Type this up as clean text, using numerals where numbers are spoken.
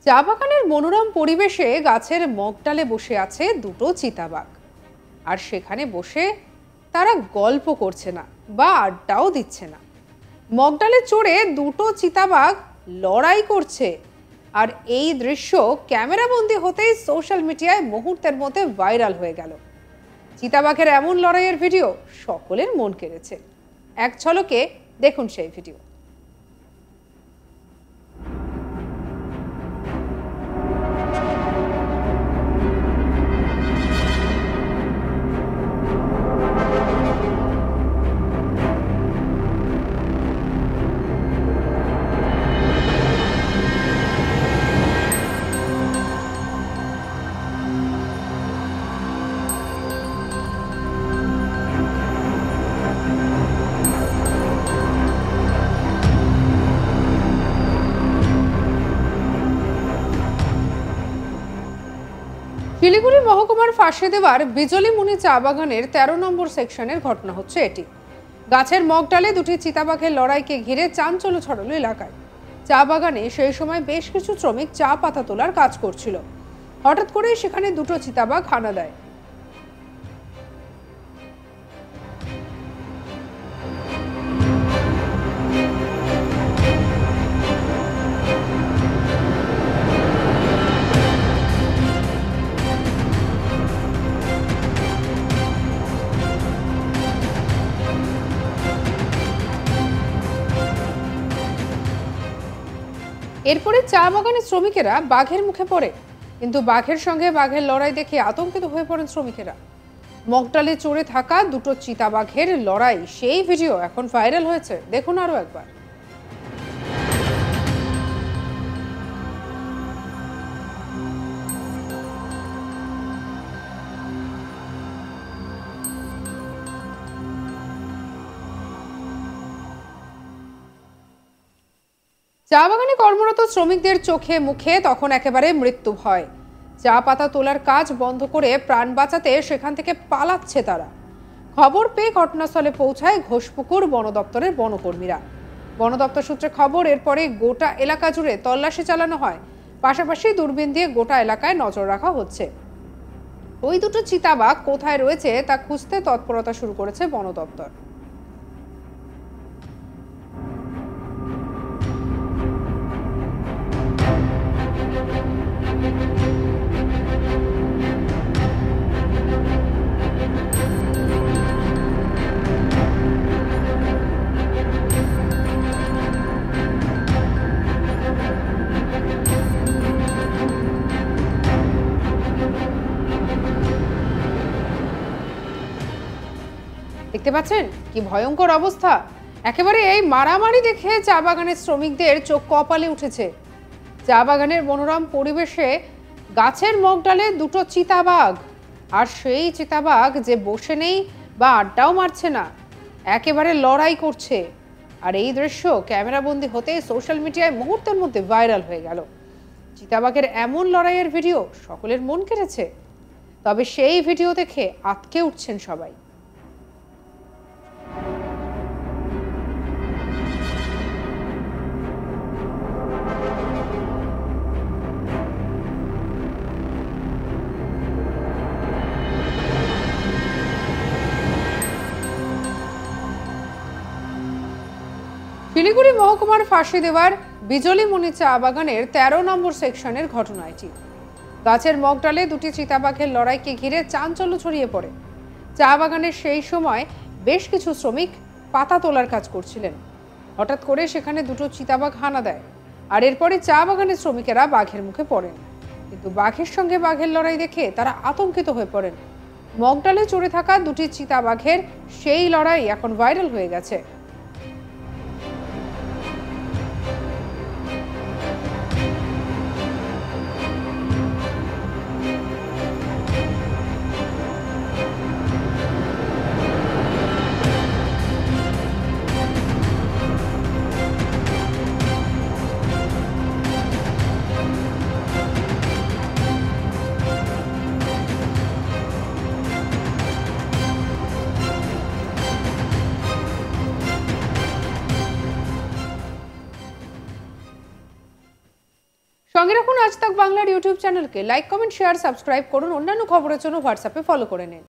চা বাগানের মনোরম পরিবেশে গাছের মগডালে বসে আছে দুটো চিতাবাঘ। আর সেখানে বসে তারা গল্প করছে না বা আড্ডাও দিচ্ছে না। মগডালে চড়ে দুটো চিতাবাঘ লড়াই করছে। আর এই দৃশ্য ক্যামেরাবন্দি হতেই সোশ্যাল মিডিয়ায় মুহূর্তের মধ্যে ভাইরাল হয়ে গেল। চিতাবাঘের এমন লড়াইয়ের ভিডিও সকলের মন কেড়েছে। এক ঝলকে দেখুন সেই ভিডিও। শিলিগুড়ি মহকুমার ফাঁসে দেওয়ার বিজলিমুনি চা বাগানের ১৩ নম্বর সেকশনের ঘটনা হচ্ছে এটি। গাছের মগডালে দুটি চিতাবাঘের লড়াইকে ঘিরে চাঞ্চল্য ছড়ালো এলাকায়। চা বাগানে সেই সময় বেশ কিছু শ্রমিক চা পাতা তোলার কাজ করছিল। হঠাৎ করেই সেখানে দুটো চিতাবাঘ হানা দেয়। এরপরে চা বাগানের শ্রমিকেরা বাঘের মুখে পড়ে, কিন্তু বাঘের সঙ্গে বাঘের লড়াই দেখে আতঙ্কিত হয়ে পড়েন শ্রমিকেরা। মগডালে চড়ে থাকা দুটো চিতাবাঘের লড়াই সেই ভিডিও এখন ভাইরাল হয়েছে, দেখুন আরো একবার। চা বাগানে কর্মরত শ্রমিকদের চোখে মুখে তখন একেবারে মৃত্যু ভয়। চা পাতা তোলার কাজ বন্ধ করে প্রাণ বাঁচাতে সেখান থেকে পালাচ্ছে তারা। খবর পেয়ে ঘটনাস্থলে পৌঁছায় ঘোষপুকুর বন দপ্তরের বনকর্মীরা। বন দপ্তর সূত্রে খবর, এরপরে গোটা এলাকা জুড়ে তল্লাশি চালানো হয়। পাশাপাশি দূরবীন দিয়ে গোটা এলাকায় নজর রাখা হচ্ছে। ওই দুটো চিতাবাঘ কোথায় রয়েছে তা খুঁজতে তৎপরতা শুরু করেছে বন দপ্তর। দেখতে পাচ্ছেন কি ভয়ঙ্কর অবস্থা। একেবারে এই মারামারি দেখে চা বাগানের শ্রমিকদের চোখ কপালে উঠেছে। চা বাগানের মনোরম পরিবেশে গাছের মগডালে দুটো চিতাবাঘ, আর সেই চিতাবাঘ যে বসে নেই বা আড্ডাও মারছে না, একেবারে লড়াই করছে। আর এই দৃশ্য ক্যামেরাবন্দি হতে সোশ্যাল মিডিয়ায় মুহূর্তের মধ্যে ভাইরাল হয়ে গেল। চিতাবাঘের এমন লড়াইয়ের ভিডিও সকলের মন কেড়েছে। তবে সেই ভিডিও দেখে আঁতকে উঠছেন সবাই। শিলিগুড়ি মহকুমার ফাঁসি দেওয়ার বিজলিমুনি চা বাগানের ১৩ নম্বর সেকশনের ঘটনা এটি। গাছের মগডালে দুটি চিতাবাঘের লড়াইকে ঘিরে চাঞ্চল্য ছড়িয়ে পড়ে। চা বাগানের সেই সময় বেশ কিছু শ্রমিক পাতা তোলার কাজ করছিলেন। হঠাৎ করে সেখানে দুটো চিতাবাঘ হানা দেয়। আর এরপরে চা বাগানের শ্রমিকেরা বাঘের মুখে পড়েন, কিন্তু বাঘের সঙ্গে বাঘের লড়াই দেখে তারা আতঙ্কিত হয়ে পড়েন। মগডালে চড়ে থাকা দুটি চিতাবাঘের সেই লড়াই এখন ভাইরাল হয়ে গেছে। সঙ্গে রাখুন আজ তাক বাংলার ইউটিউব চ্যানেলকে। লাইক, কমেন্ট, শেয়ার, সাবস্ক্রাইব করুন। অন্যান্য খবরের জন্য হোয়াটসঅ্যাপে ফলো করে নিন।